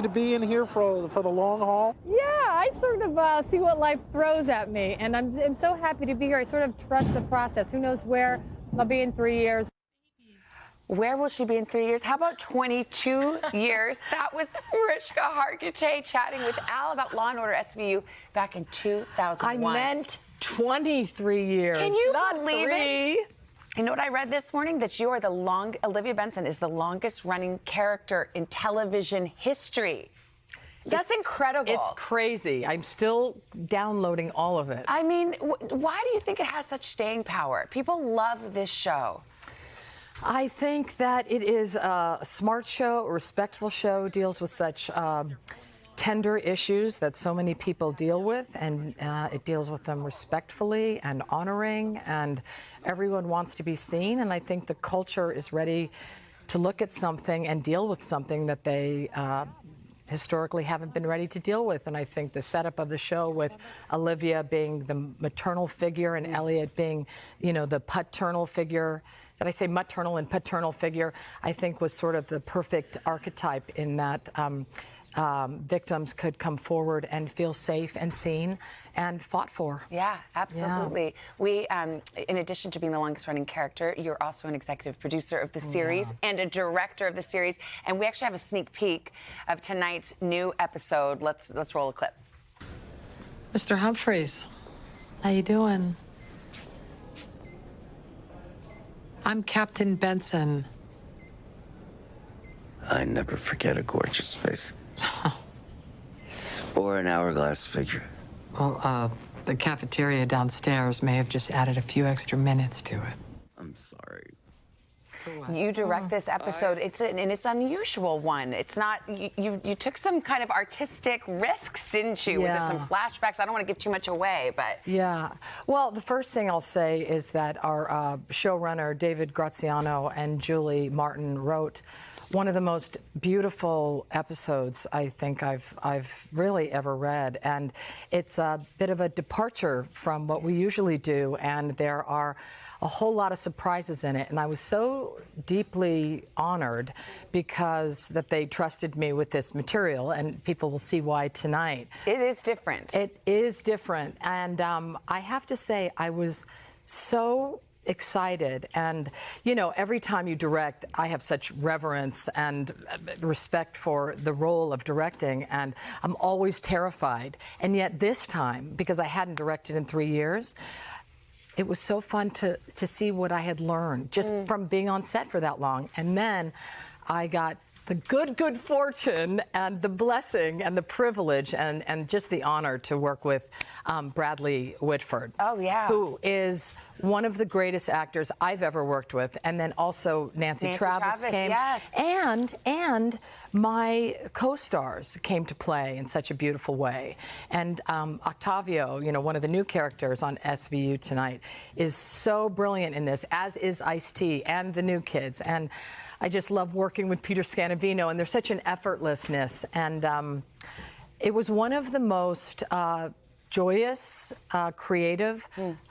To be in here for the long haul? Yeah, I sort of see what life throws at me, and I'm so happy to be here. I sort of trust the process. Who knows where I'll be in 3 years. Where will she be in 3 years? How about 22 years? That was Mariska Hargitay chatting with Al about Law & Order SVU back in 2001. I meant 23 years. Can you not believe 3. it? You know what I read this morning? That you are Olivia Benson is the longest running character in television history. That's incredible. It's crazy. I'm still downloading all of it. I mean, why do you think it has such staying power? People love this show. I think that it is a smart show, a respectful show, deals with such tender issues that so many people deal with, and it deals with them respectfully and honoring, and everyone wants to be seen. And I think the culture is ready to look at something and deal with something that they historically haven't been ready to deal with. And I think the setup of the show, with Olivia being the maternal figure and Elliot being, you know, the paternal figure, did I say maternal and paternal figure, I think was sort of the perfect archetype in that victims could come forward and feel safe and seen and fought for. Yeah, absolutely. Yeah. We, in addition to being the longest running character, you're also an executive producer of the series and a director of the series. And we actually have a sneak peek of tonight's new episode. Let's roll a clip. Mr. Humphreys, how you doing? I'm Captain Benson. I never forget a gorgeous face. Or an hourglass figure. Well, the cafeteria downstairs may have just added a few extra minutes to it. I'm sorry. You direct this episode. It's an unusual one. It's not, you took some kind of artistic risks, didn't you? Yeah. With some flashbacks. I don't want to give too much away, but. Yeah. Well, the first thing I'll say is that our showrunner, David Graziano, and Julie Martin wrote one of the most beautiful episodes I think I've really ever read, and it's a bit of a departure from what we usually do, and there are a whole lot of surprises in it, and I was so deeply honored because that they trusted me with this material, and people will see why tonight. It is different. It is different, and I have to say I was so excited, and you know, every time you direct, I have such reverence and respect for the role of directing, and I'm always terrified. And yet this time, because I hadn't directed in 3 years, it was so fun to see what I had learned just from being on set for that long. And then I got the good fortune and the blessing and the privilege and just the honor to work with Bradley Whitford. Oh, yeah. Who is one of the greatest actors I've ever worked with. And then also Nancy Travis came. Yes. And my co-stars came to play in such a beautiful way. And Octavio, you know, one of the new characters on SVU tonight, is so brilliant in this, as is Ice-T and the new kids. And I just love working with Peter Scanavino, and there's such an effortlessness. And it was one of the most joyous, creative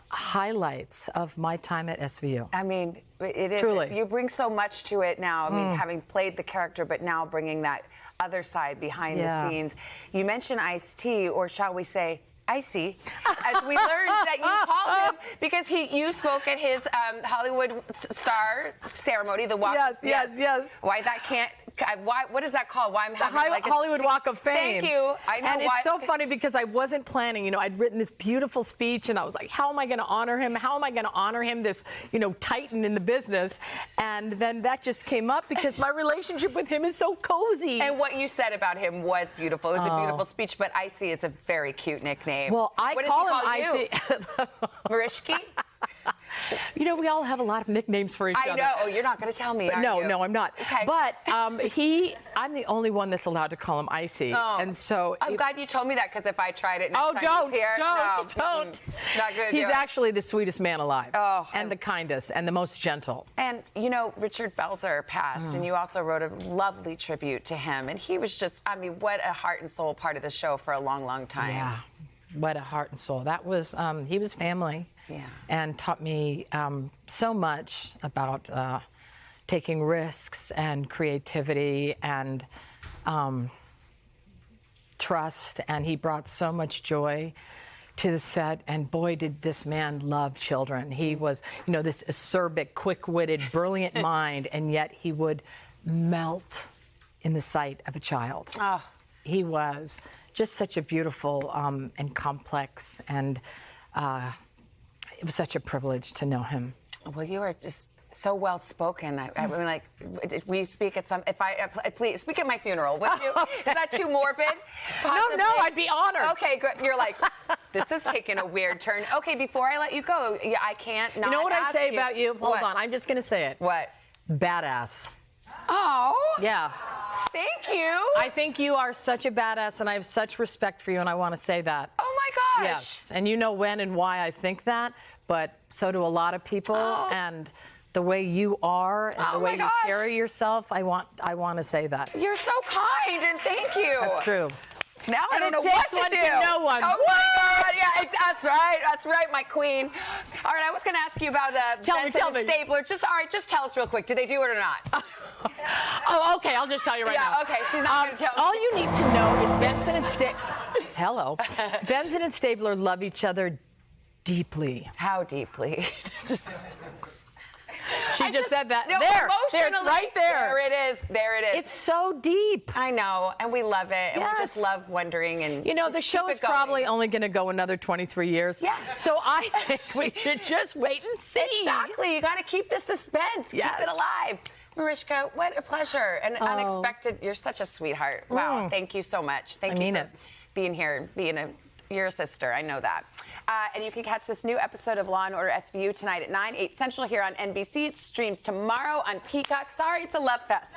highlights of my time at SVU. I mean, it is. Truly. You bring so much to it now. I mean, having played the character, but now bringing that other side behind the scenes. You mentioned Ice-T, or shall we say, Icy, as we learned that you called him because you spoke at his Hollywood star ceremony, the walk. Yes. Why that can't? Why? What is that called? Why I'm having like a Hollywood Walk of Fame. Thank you. I know. And it's so funny because I wasn't planning. You know, I'd written this beautiful speech, and I was like, "How am I going to honor him? How am I going to honor him? This, you know, titan in the business." And then that just came up because my relationship with him is so cozy. And what you said about him was beautiful. It was a beautiful speech. But Icy is a very cute nickname. Well, I call him Icy. Mariska? You know, we all have a lot of nicknames for each other. I know. Oh, you're not going to tell me, are you? No, I'm not. Okay. But I'm the only one that's allowed to call him Icy. Oh. And so I'm glad you told me that, because if I tried it next time he's here, don't. Not good. He's actually the sweetest man alive. Oh, and the kindest and the most gentle. And, you know, Richard Belzer passed, and you also wrote a lovely tribute to him. And he was just, I mean, what a heart and soul part of the show for a long, long time. Yeah, what a heart and soul. That was, he was family. Yeah. And taught me so much about taking risks and creativity and trust, and he brought so much joy to the set. And boy, did this man love children. He was, you know, this acerbic, quick-witted, brilliant mind, and yet he would melt in the sight of a child. Oh. He was just such a beautiful and complex, and it was such a privilege to know him. Well, you are just so well spoken. I mean, like, will you speak at some? Please speak at my funeral. Would you? Is that too morbid? Possibly? No, I'd be honored. Okay, good. You're like, this is taking a weird turn. Okay, before I let you go, yeah, I can't not. You know what I ask say about you? Hold What? on, I'm just going to say it. What? Badass. Oh. Yeah. Thank you. I think you are such a badass, and I have such respect for you, and I want to say that. Oh my gosh. Yes, and you know when and why I think that, but so do a lot of people, and the way you are and the way you carry yourself, I want to say that. You're so kind, and thank you. That's true. Now I don't know takes what to one do. to know one. Oh my God! Yeah, that's right. That's right, my queen. All right, I was going to ask you about Benson and Stabler. Just tell us real quick. Did they do it or not? Oh, okay. I'll just tell you right now. Yeah, okay. She's not going to tell. All you need to know is Benson and Hello. Benson and Stabler love each other deeply. How deeply? She just said that. No, there, it's right there. There it is. There it is. It's so deep. I know, and we love it, and we just Yes. love wondering. And you know, just the show keep is it going. probably only going to go another 23 years. Yeah. So I think we should just wait and see. Exactly. You got to keep the suspense. Yes. Keep it alive. Mariska, what a pleasure and unexpected. You're such a sweetheart. Wow. Thank you so much. Thank you for being here, you're a sister. I know that. And you can catch this new episode of Law & Order SVU tonight at 9, 8 Central here on NBC. It streams tomorrow on Peacock. Sorry, it's a love fest.